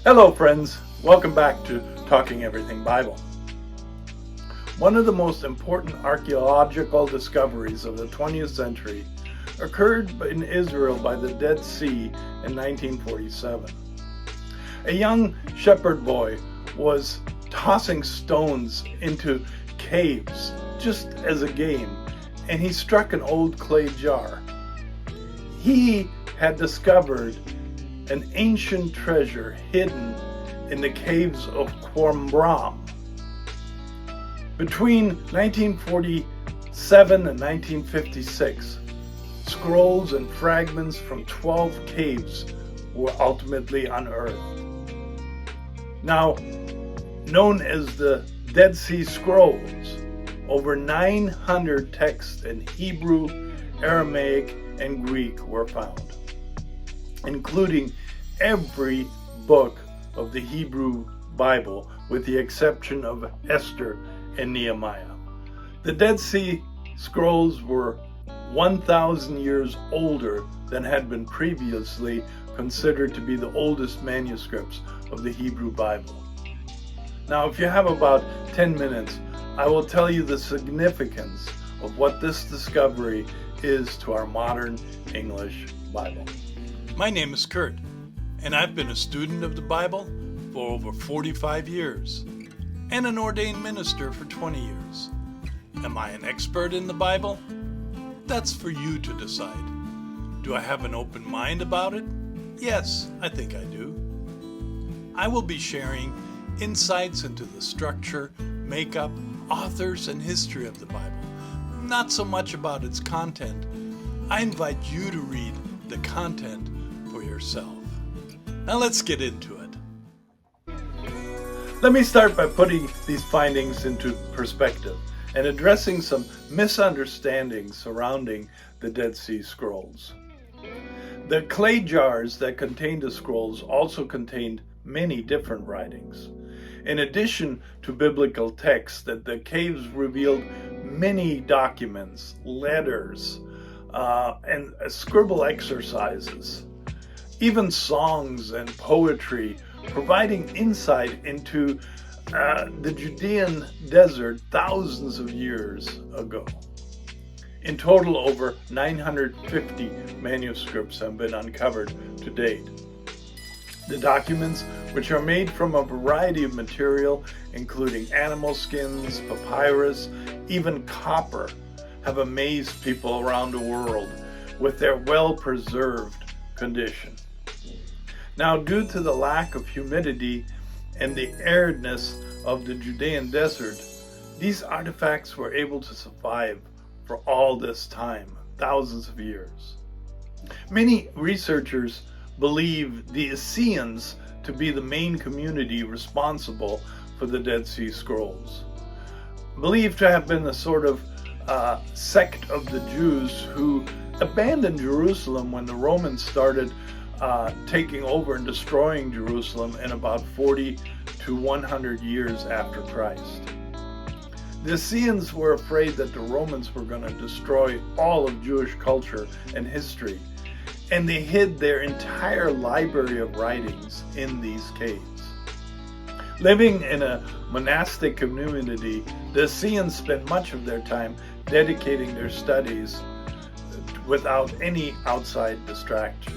Hello friends, welcome back to Talking Everything Bible. One of the most important archaeological discoveries of the 20th century occurred in Israel by the Dead Sea in 1947. A young shepherd boy was tossing stones into caves just as a game, and he struck an old clay jar. He had discovered an ancient treasure hidden in the caves of Qumran. Between 1947 and 1956, scrolls and fragments from 12 caves were ultimately unearthed. Now, known as the Dead Sea Scrolls, over 900 texts in Hebrew, Aramaic, and Greek were found, including every book of the Hebrew Bible with the exception of Esther and Nehemiah. The Dead Sea Scrolls were 1,000 years older than had been previously considered to be the oldest manuscripts of the Hebrew Bible. Now, if you have about 10 minutes, I will tell you the significance of what this discovery is to our modern English Bible. My name is Kurt, and I've been a student of the Bible for over 45 years and an ordained minister for 20 years. Am I an expert in the Bible? That's for you to decide. Do I have an open mind about it? Yes, I think I do. I will be sharing insights into the structure, makeup, authors, and history of the Bible. Not so much about its content. I invite you to read the content for yourself. Now let's get into it. Let me start by putting these findings into perspective and addressing some misunderstandings surrounding the Dead Sea Scrolls. The clay jars that contained the scrolls also contained many different writings. In addition to biblical texts, that the caves revealed many documents, letters, and scribble exercises, even songs and poetry, providing insight into the Judean desert thousands of years ago. In total, over 950 manuscripts have been uncovered to date. The documents, which are made from a variety of material, including animal skins, papyrus, even copper, have amazed people around the world with their well-preserved condition. Now, due to the lack of humidity and the aridness of the Judean desert, these artifacts were able to survive for all this time, thousands of years. Many researchers believe the Essenes to be the main community responsible for the Dead Sea Scrolls, believed to have been a sort of sect of the Jews who abandoned Jerusalem when the Romans started taking over and destroying Jerusalem in about 40 to 100 years after Christ. The Essenes were afraid that the Romans were going to destroy all of Jewish culture and history, and they hid their entire library of writings in these caves. Living in a monastic community, the Essenes spent much of their time dedicating their studies without any outside distraction.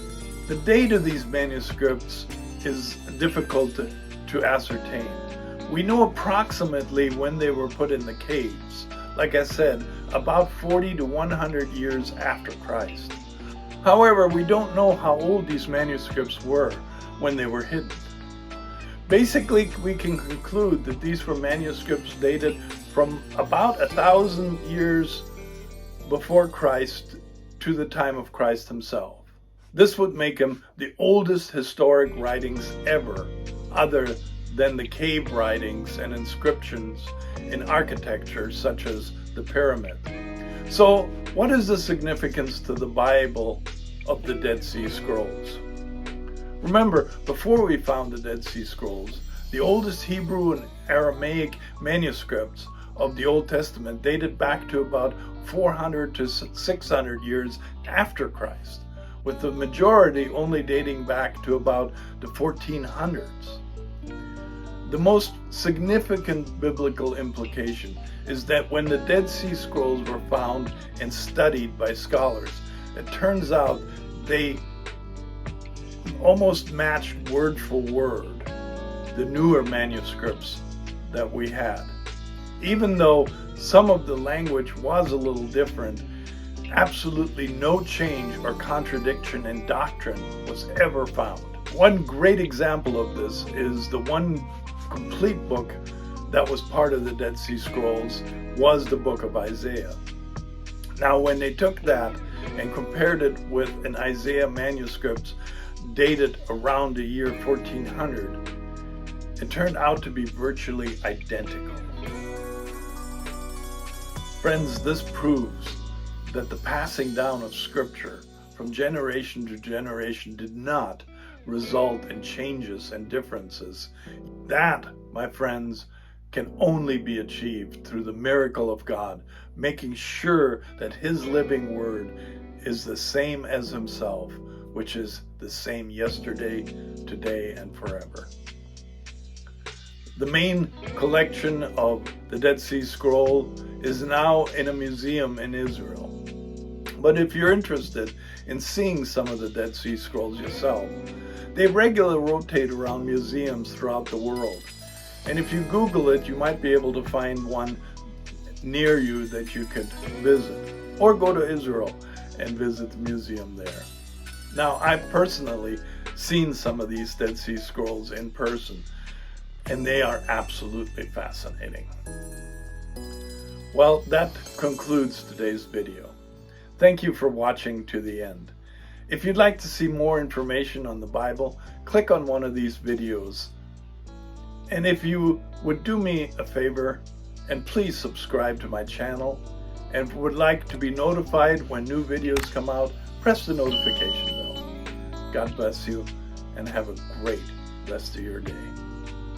The date of these manuscripts is difficult to ascertain. We know approximately when they were put in the caves. Like I said, about 40 to 100 years after Christ. However, we don't know how old these manuscripts were when they were hidden. Basically, we can conclude that these were manuscripts dated from about 1,000 years before Christ to the time of Christ himself. This would make them the oldest historic writings ever, other than the cave writings and inscriptions in architecture such as the pyramid. So, what is the significance to the Bible of the Dead Sea Scrolls? Remember, before we found the Dead Sea Scrolls, the oldest Hebrew and Aramaic manuscripts of the Old Testament dated back to about 400 to 600 years after Christ, with the majority only dating back to about the 1400s. The most significant biblical implication is that when the Dead Sea Scrolls were found and studied by scholars, it turns out they almost matched word for word the newer manuscripts that we had. Even though some of the language was a little different, absolutely no change or contradiction in doctrine was ever found. One great example of this is the one complete book that was part of the Dead Sea Scrolls was the book of Isaiah. Now, when they took that and compared it with an Isaiah manuscript dated around the year 1400, it turned out to be virtually identical. Friends, this proves that the passing down of Scripture from generation to generation did not result in changes and differences. That, my friends, can only be achieved through the miracle of God, making sure that His living Word is the same as Himself, which is the same yesterday, today, and forever. The main collection of the Dead Sea Scroll is now in a museum in Israel. But if you're interested in seeing some of the Dead Sea Scrolls yourself, they regularly rotate around museums throughout the world. And if you Google it, you might be able to find one near you that you could visit. Or go to Israel and visit the museum there. Now, I've personally seen some of these Dead Sea Scrolls in person, and they are absolutely fascinating. Well, that concludes today's video. Thank you for watching to the end. If you'd like to see more information on the Bible, click on one of these videos. And if you would do me a favor, and please subscribe to my channel, and would like to be notified when new videos come out, press the notification bell. God bless you, and have a great rest of your day.